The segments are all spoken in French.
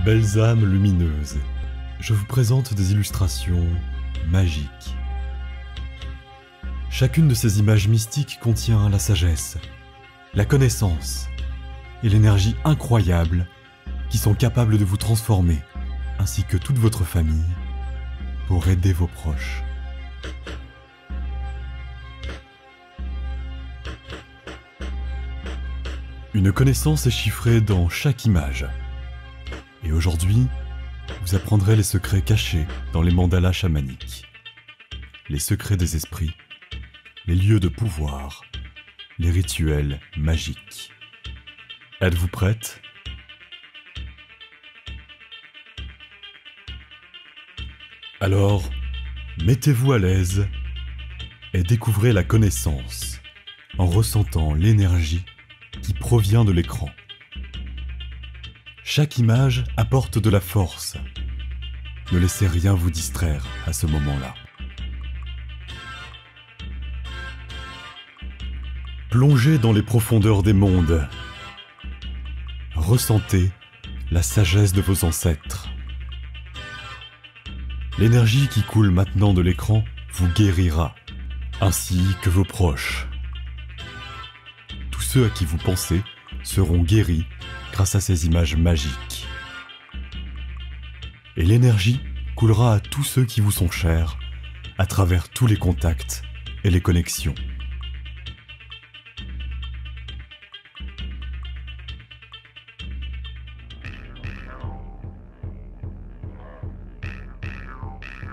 Belles âmes lumineuses, je vous présente des illustrations magiques. Chacune de ces images mystiques contient la sagesse, la connaissance et l'énergie incroyable qui sont capables de vous transformer, ainsi que toute votre famille, pour aider vos proches. Une connaissance est chiffrée dans chaque image. Et aujourd'hui, vous apprendrez les secrets cachés dans les mandalas chamaniques, les secrets des esprits, les lieux de pouvoir, les rituels magiques. Êtes-vous prête ? Alors, mettez-vous à l'aise et découvrez la connaissance en ressentant l'énergie qui provient de l'écran. Chaque image apporte de la force. Ne laissez rien vous distraire à ce moment-là. Plongez dans les profondeurs des mondes. Ressentez la sagesse de vos ancêtres. L'énergie qui coule maintenant de l'écran vous guérira, ainsi que vos proches. Tous ceux à qui vous pensez seront guéris grâce à ces images magiques. Et l'énergie coulera à tous ceux qui vous sont chers, à travers tous les contacts et les connexions.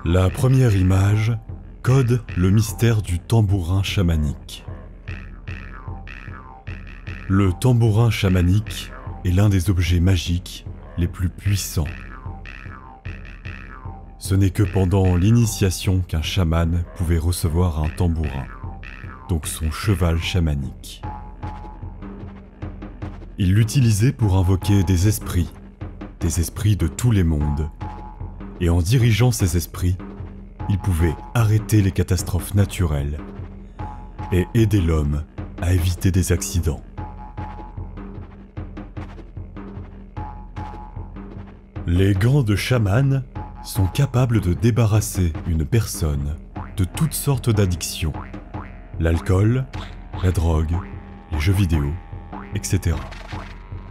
La première image code le mystère du tambourin chamanique. Le tambourin chamanique est l'un des objets magiques les plus puissants. Ce n'est que pendant l'initiation qu'un chaman pouvait recevoir un tambourin, donc son cheval chamanique. Il l'utilisait pour invoquer des esprits de tous les mondes, et en dirigeant ces esprits, il pouvait arrêter les catastrophes naturelles et aider l'homme à éviter des accidents. Les gants de chaman sont capables de débarrasser une personne de toutes sortes d'addictions. L'alcool, la drogue, les jeux vidéo, etc.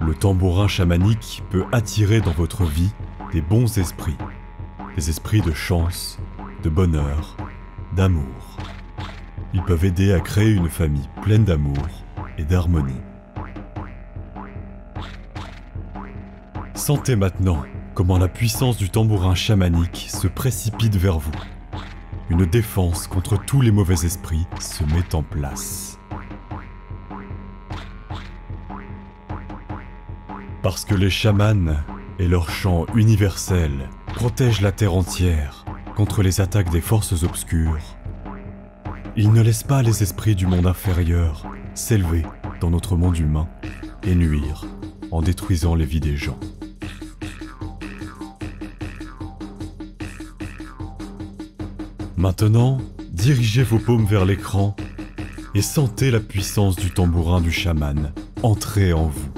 Le tambourin chamanique peut attirer dans votre vie des bons esprits. Des esprits de chance, de bonheur, d'amour. Ils peuvent aider à créer une famille pleine d'amour et d'harmonie. Sentez maintenant comment la puissance du tambourin chamanique se précipite vers vous. Une défense contre tous les mauvais esprits se met en place. Parce que les chamans et leur chant universel protègent la terre entière contre les attaques des forces obscures, ils ne laissent pas les esprits du monde inférieur s'élever dans notre monde humain et nuire en détruisant les vies des gens. Maintenant, dirigez vos paumes vers l'écran et sentez la puissance du tambourin du chaman entrer en vous.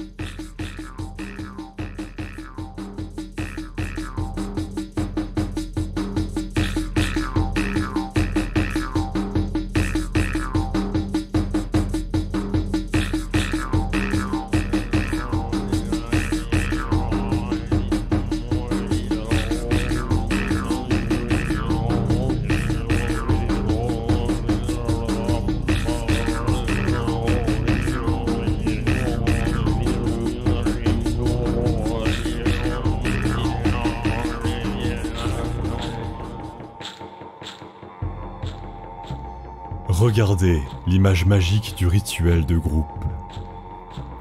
Regardez l'image magique du rituel de groupe.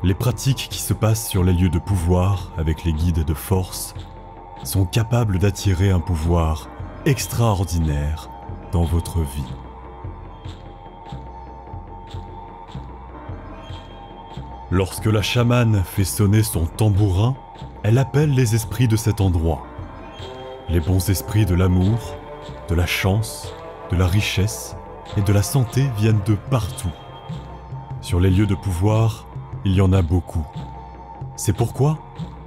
Les pratiques qui se passent sur les lieux de pouvoir avec les guides de force sont capables d'attirer un pouvoir extraordinaire dans votre vie. Lorsque la chamane fait sonner son tambourin, elle appelle les esprits de cet endroit. Les bons esprits de l'amour, de la chance, de la richesse et de la santé viennent de partout. Sur les lieux de pouvoir, il y en a beaucoup. C'est pourquoi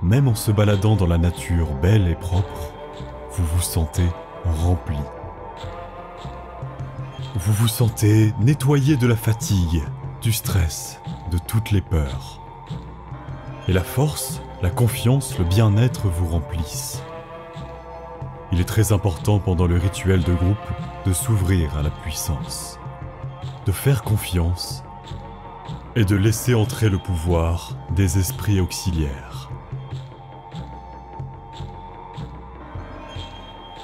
même en se baladant dans la nature belle et propre, vous vous sentez rempli. Vous vous sentez nettoyé de la fatigue, du stress, de toutes les peurs. Et la force, la confiance, le bien-être vous remplissent. Il est très important pendant le rituel de groupe de s'ouvrir à la puissance, de faire confiance et de laisser entrer le pouvoir des esprits auxiliaires.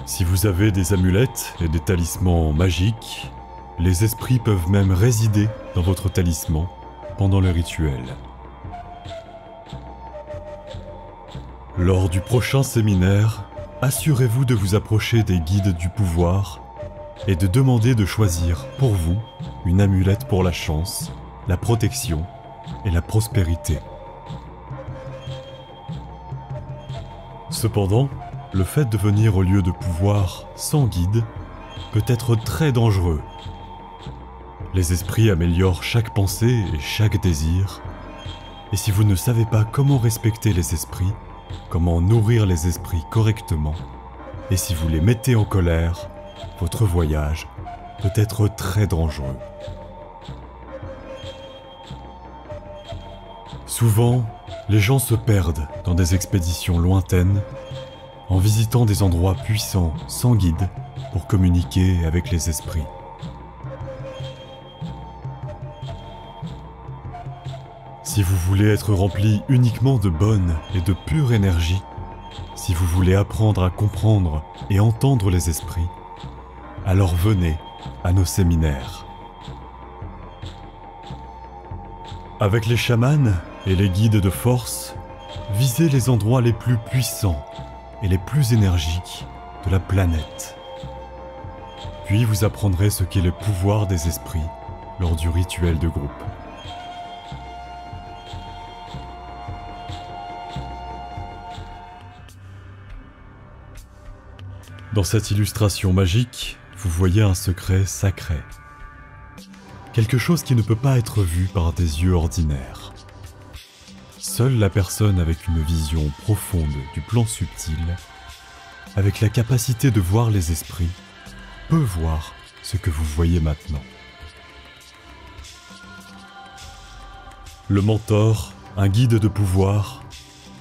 Si vous avez des amulettes et des talismans magiques, les esprits peuvent même résider dans votre talisman pendant le rituel. Lors du prochain séminaire, assurez-vous de vous approcher des guides du pouvoir et de demander de choisir pour vous une amulette pour la chance, la protection et la prospérité. Cependant, le fait de venir au lieu de pouvoir sans guide peut être très dangereux. Les esprits améliorent chaque pensée et chaque désir, et si vous ne savez pas comment respecter les esprits, comment nourrir les esprits correctement, et si vous les mettez en colère, votre voyage peut être très dangereux. Souvent, les gens se perdent dans des expéditions lointaines en visitant des endroits puissants sans guide pour communiquer avec les esprits. Si vous voulez être rempli uniquement de bonne et de pure énergie, si vous voulez apprendre à comprendre et entendre les esprits, alors venez à nos séminaires. Avec les chamans et les guides de force, visez les endroits les plus puissants et les plus énergiques de la planète. Puis vous apprendrez ce qu'est le pouvoir des esprits lors du rituel de groupe. Dans cette illustration magique, vous voyez un secret sacré. Quelque chose qui ne peut pas être vu par des yeux ordinaires. Seule la personne avec une vision profonde du plan subtil, avec la capacité de voir les esprits, peut voir ce que vous voyez maintenant. Le mentor, un guide de pouvoir,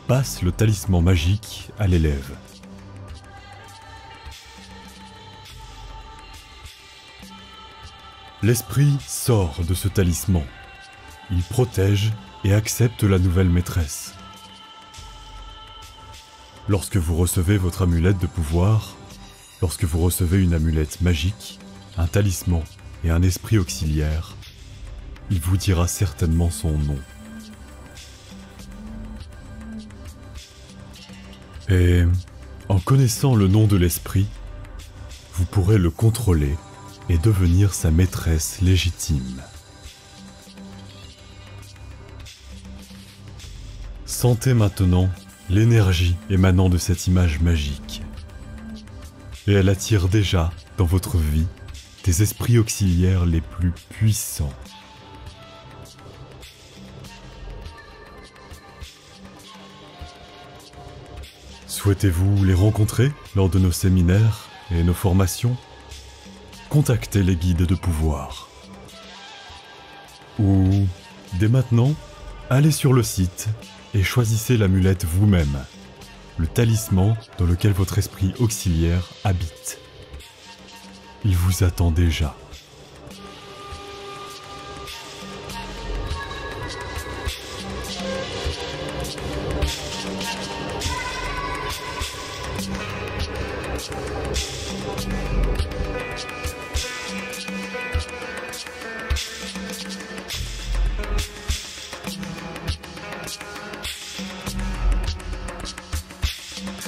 passe le talisman magique à l'élève. L'esprit sort de ce talisman. Il protège et accepte la nouvelle maîtresse. Lorsque vous recevez votre amulette de pouvoir, lorsque vous recevez une amulette magique, un talisman et un esprit auxiliaire, il vous dira certainement son nom. Et en connaissant le nom de l'esprit, vous pourrez le contrôler et devenir sa maîtresse légitime. Sentez maintenant l'énergie émanant de cette image magique. Et elle attire déjà dans votre vie des esprits auxiliaires les plus puissants. Souhaitez-vous les rencontrer lors de nos séminaires et nos formations ? Contactez les guides de pouvoir. Ou, dès maintenant, allez sur le site et choisissez l'amulette vous-même, le talisman dans lequel votre esprit auxiliaire habite. Il vous attend déjà.